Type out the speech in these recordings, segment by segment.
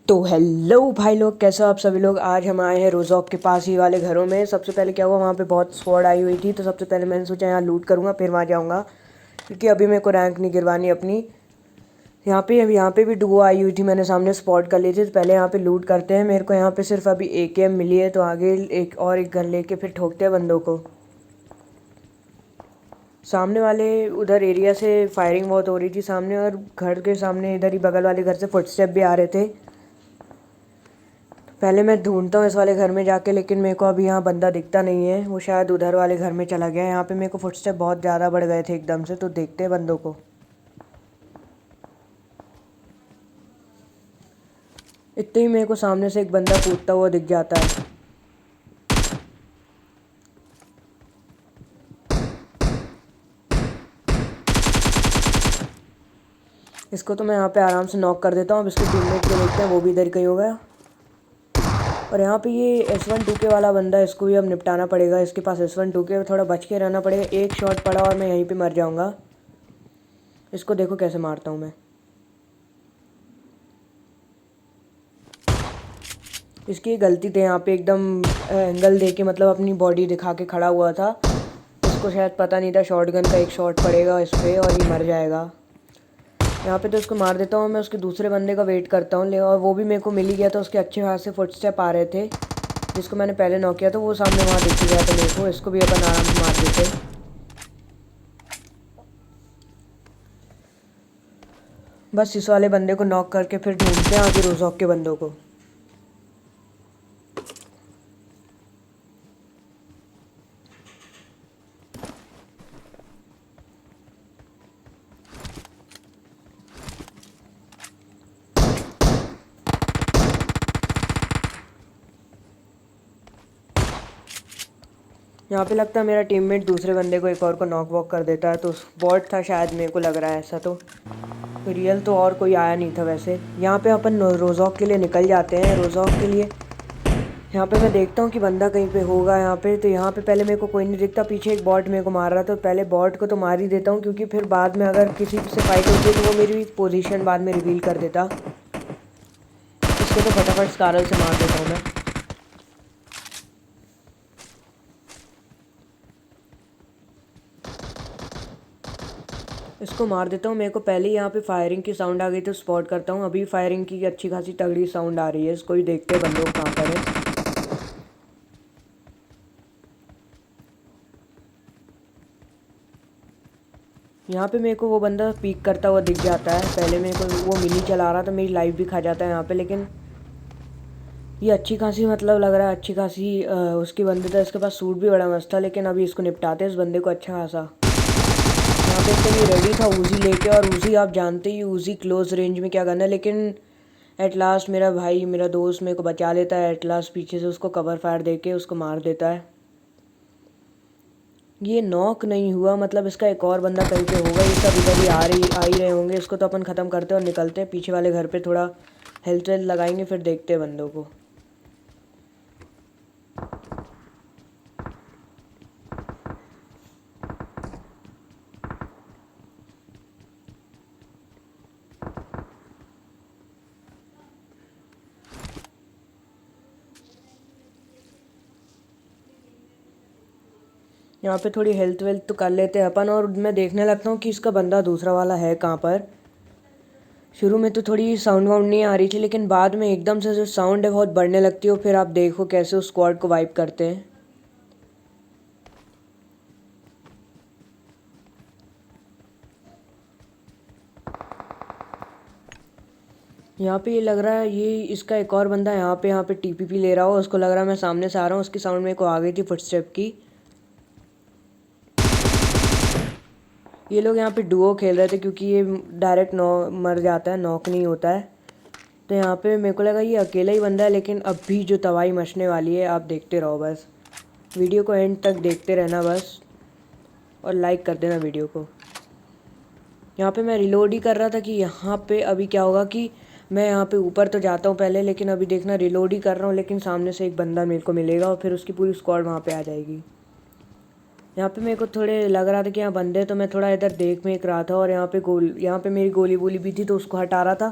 तो हेलो भाई लोग, कैसे हो आप सभी लोग। आज हम आए हैं रोज़ॉक के पास ही वाले घरों में। सबसे पहले क्या हुआ, वहाँ पे बहुत स्क्वाड आई हुई थी, तो सबसे पहले मैंने सोचा यहाँ लूट करूँगा फिर वहाँ जाऊँगा, क्योंकि अभी मेरे को रैंक नहीं गिरवानी अपनी। यहाँ पे भी डुओ आई हुई थी, मैंने सामने स्पॉट कर ली थी। तो पहले यहाँ पे लूट करते हैं। मेरे को यहाँ पे सिर्फ अभी AKM मिली है, तो आगे एक गन लेके फिर ठोकते हैं बंदों को। सामने वाले उधर एरिया से फायरिंग बहुत हो रही थी सामने, और घर के सामने इधर ही बगल वाले घर से फुटस्टेप भी आ रहे थे। पहले मैं ढूंढता हूँ इस वाले घर में जाके, लेकिन मेरे को अभी यहाँ बंदा दिखता नहीं है। वो शायद उधर वाले घर में चला गया। यहाँ पे मेरे को फुटस्टेप बहुत ज़्यादा बढ़ गए थे एकदम से, तो देखते हैं बंदों को। इतने ही मेरे को सामने से एक बंदा कूदता हुआ दिख जाता है। इसको तो मैं यहाँ पे आराम से नॉक कर देता हूँ। अब इसके टीममेट को देखते हैं, वो भी इधर कहीं हो गया। और यहाँ पे ये S12K वाला बंदा है, इसको भी अब निपटाना पड़ेगा। इसके पास S12K, थोड़ा बच के रहना पड़ेगा। एक शॉट पड़ा और मैं यहीं पे मर जाऊँगा। इसको देखो कैसे मारता हूँ मैं। इसकी गलती थी, यहाँ पे एकदम एंगल दे के, मतलब अपनी बॉडी दिखा के खड़ा हुआ था। इसको शायद पता नहीं था शॉटगन का एक शॉट पड़ेगा इस पर और ये मर जाएगा। यहाँ पे तो इसको मार देता हूँ मैं। उसके दूसरे बंदे का वेट करता हूँ, ले और वो भी मेरे को मिल ही गया था। उसके अच्छे खासे फुटस्टेप आ रहे थे। जिसको मैंने पहले नॉक किया था वो सामने वहाँ दिख गया था मेरे को। इसको भी अपन आराम से मार देते। बस इस वाले बंदे को नॉक करके फिर ढूंढते हैं आगे रोज़ॉक के बंदों को। यहाँ पे लगता है मेरा टीममेट दूसरे बंदे को, एक और को नॉक वॉक कर देता है। तो बॉट था शायद, मेरे को लग रहा है ऐसा। तो रियल तो और कोई आया नहीं था वैसे। यहाँ पे अपन रोज़ॉक के लिए निकल जाते हैं। रोज़ॉक के लिए यहाँ पे मैं देखता हूँ कि बंदा कहीं पे होगा यहाँ पे। तो यहाँ पे पहले मेरे को कोई नहीं दिखता। पीछे एक बॉट मेरे को मार रहा था, तो पहले बॉट को तो मार ही देता हूँ, क्योंकि फिर बाद में अगर किसी से फाइट होती है तो वो मेरी पोजीशन बाद में रिवील कर देता। इसको तो फटाफट स्कारल से मार देता हूँ मैं। इसको मार देता हूँ। मेरे को पहले ही यहाँ पे फायरिंग की साउंड आ गई, तो स्पॉट करता हूँ। अभी फायरिंग की अच्छी खासी तगड़ी साउंड आ रही है। इसको ही देखते हैं बंदों कहाँ पर है। यहाँ पे मेरे को वो बंदा पीक करता हुआ दिख जाता है। पहले मेरे को वो मिनी चला रहा था, मेरी लाइफ भी खा जाता है यहाँ पे। लेकिन ये अच्छी खासी, मतलब लग रहा है अच्छी खासी उसकी बंदे था। इसके पास सूट भी बड़ा मस्त था। लेकिन अभी इसको निपटाते हैं इस बंदे को अच्छा खासा। यहाँ पे तो ये रेडी था उजी लेके, और उजी आप जानते ही, उजी क्लोज रेंज में क्या करना है। लेकिन एट लास्ट मेरा भाई, मेरा दोस्त मेरे को बचा लेता है। एट लास्ट पीछे से उसको कवर फायर देके उसको मार देता है। ये नॉक नहीं हुआ, मतलब इसका एक और बंदा कहीं पे होगा। ये सब इधर ही आ ही रहे होंगे। इसको तो अपन ख़त्म करते हैं और निकलते हैं। पीछे वाले घर पे थोड़ा हेल्थ वेल्थ लगाएंगे, फिर देखते हैं बंदों को। यहाँ पे थोड़ी हेल्थ वेल्थ तो कर लेते हैं अपन, और मैं देखने लगता हूँ कि इसका बंदा दूसरा वाला है कहाँ पर। शुरू में तो थोड़ी साउंड वाउंड नहीं आ रही थी, लेकिन बाद में एकदम से जो साउंड है बहुत बढ़ने लगती है। फिर आप देखो कैसे उस स्क्वाड को वाइप करते हैं। यहाँ पे ये लग रहा है ये इसका एक और बंदा यहाँ पे TPP ले रहा हो। उसको लग रहा है मैं सामने से आ रहा हूँ। उसकी साउंड मेरे को आ गई थी फुटस्टेप की। ये लोग यहाँ पे डुओ खेल रहे थे, क्योंकि ये डायरेक्ट मर जाता है, नॉक नहीं होता है। तो यहाँ पे मेरे को लगा ये अकेला ही बंदा है, लेकिन अब भी जो तबाही मचने वाली है। आप देखते रहो बस, वीडियो को एंड तक देखते रहना बस, और लाइक कर देना वीडियो को। यहाँ पे मैं रिलोड ही कर रहा था कि यहाँ पे अभी क्या होगा, कि मैं यहाँ पे ऊपर तो जाता हूँ पहले, लेकिन अभी देखना रिलोड ही कर रहा हूँ। लेकिन सामने से एक बंदा मेरे को मिलेगा, और फिर उसकी पूरी स्क्वाड वहाँ पे आ जाएगी। यहाँ पे मेरे को थोड़े लग रहा था कि यहाँ बंदे, तो मैं थोड़ा इधर देख रहा था। और यहाँ पे मेरी गोली वोली भी थी, तो उसको हटा रहा था।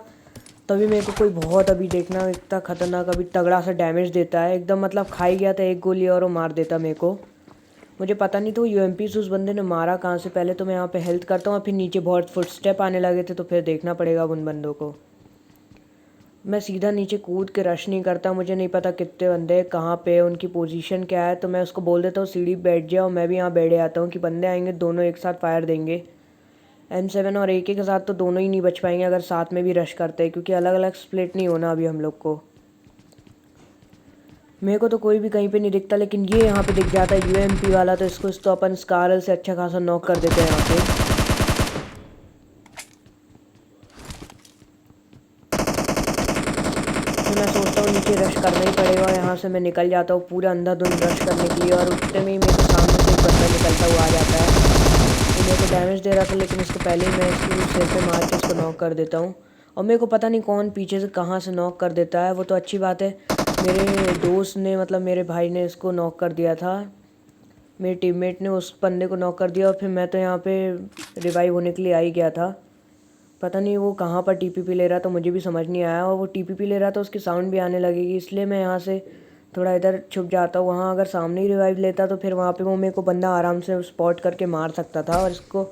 तभी मेरे को कोई बहुत अभी देखना इतना खतरनाक अभी तगड़ा सा डैमेज देता है एकदम, मतलब खा ही गया था एक गोली और वो मार देता मेरे को। मुझे पता नहीं तो यूएमपी से उस बंदे ने मारा कहाँ से। पहले तो मैं यहाँ पे हेल्थ करता हूँ, फिर नीचे बहुत फुटस्टेप आने लगे थे तो फिर देखना पड़ेगा उन बंदों को। मैं सीधा नीचे कूद के रश नहीं करता, मुझे नहीं पता कितने बंदे कहाँ पे उनकी पोजीशन क्या है, तो मैं उसको बोल देता हूँ सीढ़ी बैठ जाओ, मैं भी यहाँ बैठ जाता हूँ कि बंदे आएंगे दोनों एक साथ फायर देंगे। M7 और AK के साथ तो दोनों ही नहीं बच पाएंगे अगर साथ में भी रश करते हैं, क्योंकि अलग अलग स्प्लिट नहीं होना अभी हम लोग को। मेरे को तो कोई भी कहीं पे नहीं दिखता, लेकिन ये यहाँ पे दिख जाता है यूएमपी वाला, तो इसको तो अपन स्कारल से अच्छा खासा नॉक कर देते हैं यहाँ पे। तो मैं सोचता हूँ नीचे रश करना ही पड़ेगा और यहाँ से मैं निकल जाता हूँ पूरा अंधाधुंध रश करने के लिए, और उतने में ही मेरे को सामने से एक बंदा निकलता हुआ आ जाता है। तो मेरे को डैमेज दे रहा था, लेकिन इसको पहले ही मैं इसको सिर पे मार के इसको नॉक कर देता हूँ। और मेरे को पता नहीं कौन पीछे से कहाँ से नॉक कर देता है, वो तो अच्छी बात है मेरे दोस्त ने, मतलब मेरे भाई ने इसको नॉक कर दिया था। मेरे टीममेट ने उस बंदे को नॉक कर दिया और फिर मैं तो यहाँ पे रिवाइव होने के लिए आ ही गया था। पता नहीं वो कहाँ पर टीपीपी ले रहा था, मुझे भी समझ नहीं आया, और वो टीपीपी ले रहा था उसकी साउंड भी आने लगेगी, इसलिए मैं यहाँ से थोड़ा इधर छुप जाता हूँ। वहाँ अगर सामने ही रिवाइव लेता तो फिर वहाँ पे वो मेरे को बंदा आराम से स्पॉट करके मार सकता था और इसको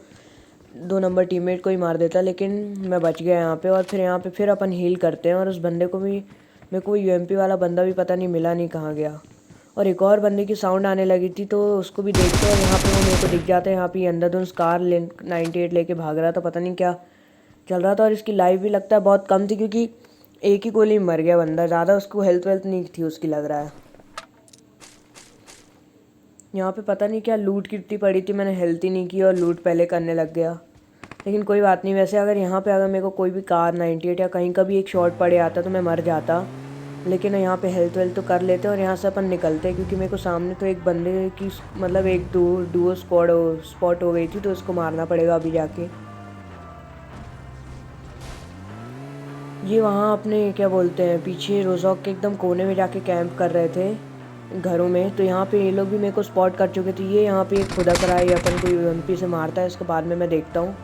2 नंबर टीममेट को ही मार देता, लेकिन मैं बच गया यहाँ पे। और फिर यहाँ पे फिर अपन हील करते हैं, और उस बंदे को भी, मेरे को यूएमपी वाला बंदा भी पता नहीं मिला नहीं कहाँ गया। और एक और बंदे की साउंड आने लगी थी तो उसको भी देखते हैं, और यहाँ पे वो मेरे को दिख जाता है। यहाँ पे अंधाधुंध स्कार 98 लेके भाग रहा था, पता नहीं क्या चल रहा था, और इसकी लाइफ भी लगता है बहुत कम थी, क्योंकि एक ही गोली में मर गया बंदा, ज़्यादा उसको हेल्थ वेल्थ नहीं थी उसकी लग रहा है। यहाँ पे पता नहीं क्या लूट कितनी पड़ी थी, मैंने हेल्थ ही नहीं की और लूट पहले करने लग गया। लेकिन कोई बात नहीं, वैसे अगर यहाँ पे अगर मेरे को कोई भी कार 98 या कहीं का भी एक शॉट पड़े आता तो मैं मर जाता, लेकिन यहाँ पे हेल्थ वेल्थ तो कर लेते और यहाँ से अपन निकलते, क्योंकि मेरे को सामने तो एक बंदे की मतलब एक डुओ स्पॉट हो गई थी, तो उसको मारना पड़ेगा अभी जाके। ये वहाँ अपने क्या बोलते हैं पीछे रोजॉक के एकदम कोने में जाके कैंप कर रहे थे घरों में, तो यहाँ पे ये लोग भी मेरे को स्पॉट कर चुके थे। ये यहाँ पे एक खुदा करा है, अपन को यूएमपी से मारता है, इसके बाद में मैं देखता हूँ।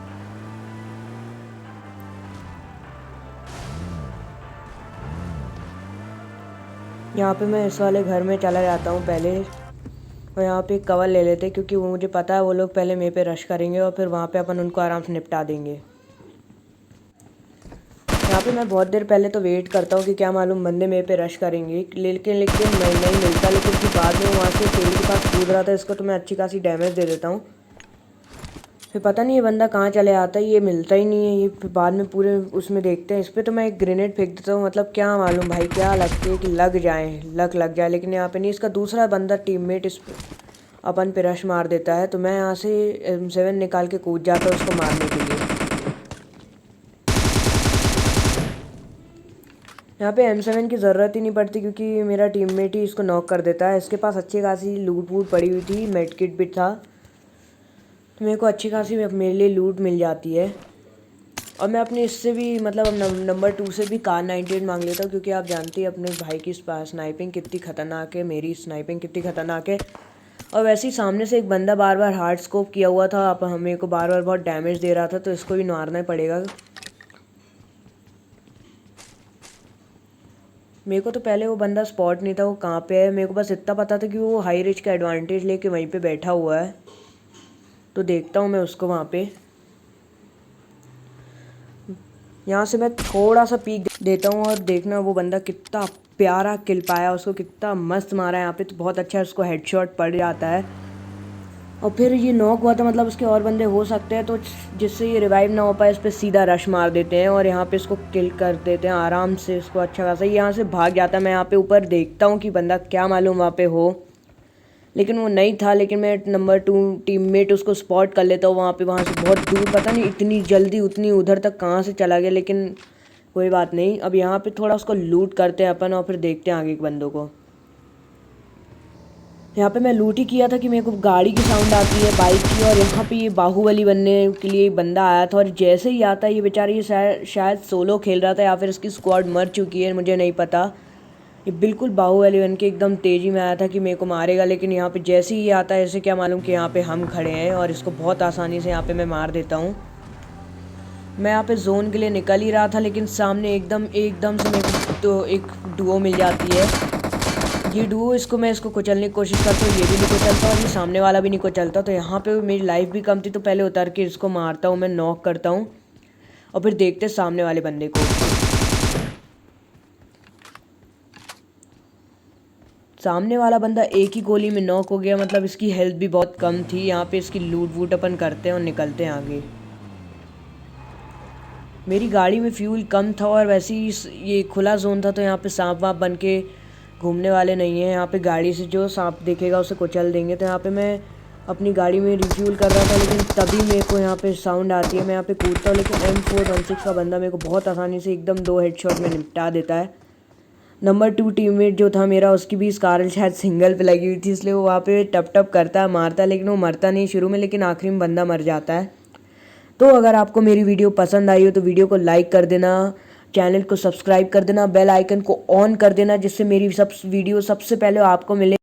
यहाँ पे मैं इस वाले घर में चला जाता हूँ पहले, और यहाँ पे एक कवर ले लेते, क्योंकि वो मुझे पता है वो लोग पहले मेरे पे रश करेंगे और फिर वहाँ पे अपन उनको आराम से निपटा देंगे। यहाँ पे मैं बहुत देर पहले तो वेट करता हूँ कि क्या मालूम बंदे मेरे पे रश करेंगे, लेकिन नहीं मिलता। लेकिन फिर बाद में वहाँ से पेड़ के पास कूद रहा था, इसको तो मैं अच्छी खासी डैमेज दे देता हूँ। फिर पता नहीं ये बंदा कहाँ चले आता है, ये मिलता ही नहीं है। ये फिर बाद में पूरे उसमें देखते हैं, इस पर तो मैं एक ग्रेनेड फेंक देता हूँ, मतलब क्या मालूम भाई क्या लगती है कि लग जाए, लग जाए, लेकिन यहाँ पे नहीं। इसका दूसरा बंदा टीममेट इस अपन पे रश मार देता है, तो मैं यहाँ से M7 निकाल के कूद जाता हूँ उसको मारने के लिए। यहाँ पे M7 की ज़रूरत ही नहीं पड़ती, क्योंकि मेरा टीममेट ही इसको नॉक कर देता है। इसके पास अच्छी खासी लूट वूट पड़ी हुई थी, मेड किट भी था, तो मेरे को अच्छी खासी मेरे लिए लूट मिल जाती है। और मैं अपने इससे भी मतलब नंबर 2 से भी कार 98 मांग लेता हूँ, क्योंकि आप जानते हैं अपने भाई की स्नाइपिंग कितनी ख़तरनाक है, मेरी स्नाइपिंग कितनी ख़तरनाक है। और वैसे ही सामने से एक बंदा बार बार हार्ड स्कोप किया हुआ था, अब हमें को बार बार बहुत डैमेज दे रहा था, तो इसको भी मारना ही पड़ेगा। मेरे को तो पहले वो बंदा स्पॉट नहीं था वो कहाँ पे है, मेरे को बस इतना पता था कि वो हाई रिच का एडवांटेज लेके वहीं पे बैठा हुआ है, तो देखता हूँ मैं उसको वहाँ पे। यहाँ से मैं थोड़ा सा पीक देता हूँ और देखना वो बंदा कितना प्यारा किल पाया, उसको कितना मस्त मारा है यहाँ पे, तो बहुत अच्छा उसको हेडशॉट पड़ जाता है। और फिर ये नॉक हुआ था, मतलब उसके और बंदे हो सकते हैं, तो जिससे ये रिवाइव ना हो पाए इस पर सीधा रश मार देते हैं और यहाँ पे इसको किल कर देते हैं आराम से। इसको अच्छा खासा यहाँ से भाग जाता है। मैं यहाँ पे ऊपर देखता हूँ कि बंदा क्या मालूम वहाँ पे हो, लेकिन वो नहीं था। लेकिन मैं नंबर 2 टीममेट उसको स्पॉट कर लेता हूँ वहाँ पे, वहाँ से बहुत दूर, पता नहीं इतनी जल्दी उतनी उधर तक कहाँ से चला गया, लेकिन कोई बात नहीं। अब यहाँ पे थोड़ा उसको लूट करते हैं अपन और फिर देखते हैं आगे के बंदों को। यहाँ पे मैं लूट ही किया था कि मेरे को गाड़ी की साउंड आती है बाइक की, और यहाँ पे ये बाहुबली बनने के लिए बंदा आया था, और जैसे ही आता है ये बेचारा, ये शायद सोलो खेल रहा था या फिर इसकी स्क्वाड मर चुकी है, मुझे नहीं पता। ये बिल्कुल बाहुबली बन के एकदम तेज़ी में आया था कि मेरे को मारेगा, लेकिन यहाँ पे जैसे ही ये आता है, ऐसे क्या मालूम कि यहाँ पे हम खड़े हैं और इसको बहुत आसानी से यहाँ पे मैं मार देता हूँ। मैं यहाँ पे जोन के लिए निकल ही रहा था, लेकिन सामने एकदम से मेरे को तो एक डुओ मिल जाती है। ये डुओ इसको कुचलने की कोशिश करता हूँ, ये भी नहीं कुचलता और ये सामने वाला भी नहीं कुचलता। तो यहाँ पे मेरी लाइफ भी कम थी, तो पहले उतर के इसको मारता हूँ, मैं नॉक करता हूँ और फिर देखते सामने वाले बंदे को। सामने वाला बंदा एक ही गोली में नॉक हो गया, मतलब इसकी हेल्थ भी बहुत कम थी। यहाँ पे इसकी लूट वूट अपन करते हैं और निकलते हैं आगे। मेरी गाड़ी में फ्यूल कम था और वैसे ही ये खुला जोन था, तो यहाँ पे सांप वाप बन के घूमने वाले नहीं हैं। यहाँ पे गाड़ी से जो सांप दिखेगा उसे कुचल देंगे। तो यहाँ पे मैं अपनी गाड़ी में रिफ्यूल कर रहा था, लेकिन तभी मेरे को यहाँ पे साउंड आती है। मैं यहाँ पे कूदता हूँ, लेकिन M416 का बंदा मेरे को बहुत आसानी से एकदम 2 हेडशॉट में निपटा देता है। नंबर 2 टीममेट जो था मेरा, उसकी भी स्कारल शायद सिंगल पे लगी हुई थी, इसलिए वो वहाँ पे टप टप करता है, मारता है, लेकिन वो मरता नहीं शुरू में, लेकिन आखिरी में बंदा मर जाता है। तो अगर आपको मेरी वीडियो पसंद आई हो तो वीडियो को लाइक कर देना, चैनल को सब्सक्राइब कर देना, बेल आइकन को ऑन कर देना, जिससे मेरी वीडियो सबसे पहले आपको मिले।